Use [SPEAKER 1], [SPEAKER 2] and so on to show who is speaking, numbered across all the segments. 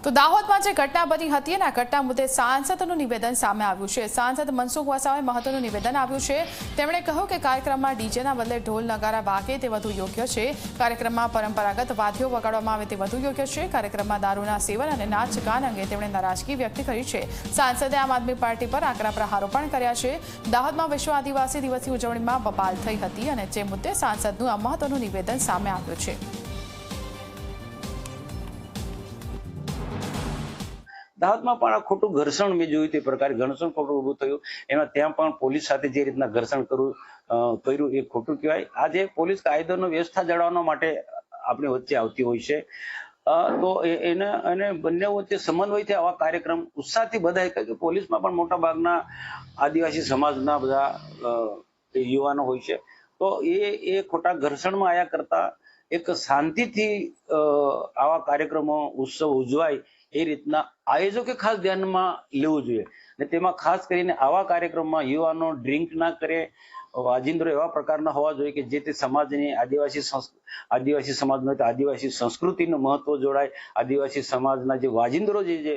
[SPEAKER 1] તો દાહોદમાં જે ઘટના બની હતી અને આ ઘટના મુદ્દે સાંસદનું નિવેદન સામે આવ્યું છે। સાંસદ મનસુખ વસાવાએ મહત્વનું નિવેદન આપ્યું છે। તેમણે કહ્યું કે કાર્યક્રમમાં ડીજેના બદલે ઢોલ નગારા વાગે તે વધુ યોગ્ય છે। કાર્યક્રમમાં પરંપરાગત વાદ્યો વગાડવામાં આવે તે વધુ યોગ્ય છે। કાર્યક્રમમાં દારૂના સેવન અને નાચ ગાન અંગે તેમણે નારાજગી વ્યક્ત કરી છે। સાંસદે આમ આદમી પાર્ટી પર આકરા પ્રહારો પણ કર્યા છે। દાહોદમાં વિશ્વ આદિવાસી દિવસની ઉજવણીમાં બબાલ થઈ હતી અને જે મુદ્દે સાંસદનું આ મહત્વનું નિવેદન સામે આવ્યું છે।
[SPEAKER 2] दाहोद में पण खोटू घर्षण में जोयुं ते प्रकारे घर्षण खोटू ऊभुं थयुं एमां त्यां पण पोलीस साथे जे रीतना घर्षण कर्युं ए खोटું કહેવાય। આજે પોલીસ કાયદોનો વ્યવસ્થા જાળવવા માટે આપણી વચ્ચે આવતી હોય છે તો એને બંને વચ્ચે સમન્વયથી આવા કાર્યક્રમ ઉત્સાહથી બધાય કે પોલીસમાં પણ મોટા ભાગના આદિવાસી સમાજના બધા યુવાનો હોય છે તો એ ખોટા ઘર્ષણમાં આયા કરતા એક શાંતિથી આવા કાર્યક્રમો ઉત્સવ ઉજવાય એ રીતના આયોજકે ખાસ ધ્યાનમાં લેવું જોઈએ ને તેમાં ખાસ કરીને આવા કાર્યક્રમમાં યુવાનો ડ્રિંક ના કરે, વાજિંદ્રો એવા પ્રકારના હોવા જોઈએ કે જે તે સમાજની આદિવાસી સમાજનો આદિવાસી સંસ્કૃતિનું મહત્વ જોડાય। આદિવાસી સમાજના જે વાજિંદ્રો જે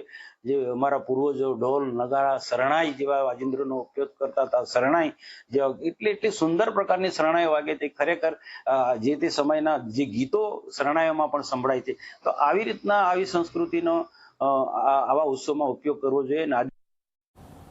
[SPEAKER 2] અમારા પૂર્વજો ઢોલ નગારા શરણાઈ જેવા વાજિંદ્રોનો ઉપયોગ કરતા હતા, શરણાઈ જેવા એટલી સુંદર પ્રકારની શરણાઈ વાગે તે ખરેખર જે તે સમયના જે ગીતો શરણાઈઓમાં પણ સંભળાય છે। તો આવી રીતના આવી સંસ્કૃતિનો આવા ઉત્સવમાં ઉપયોગ કરવો જોઈએ।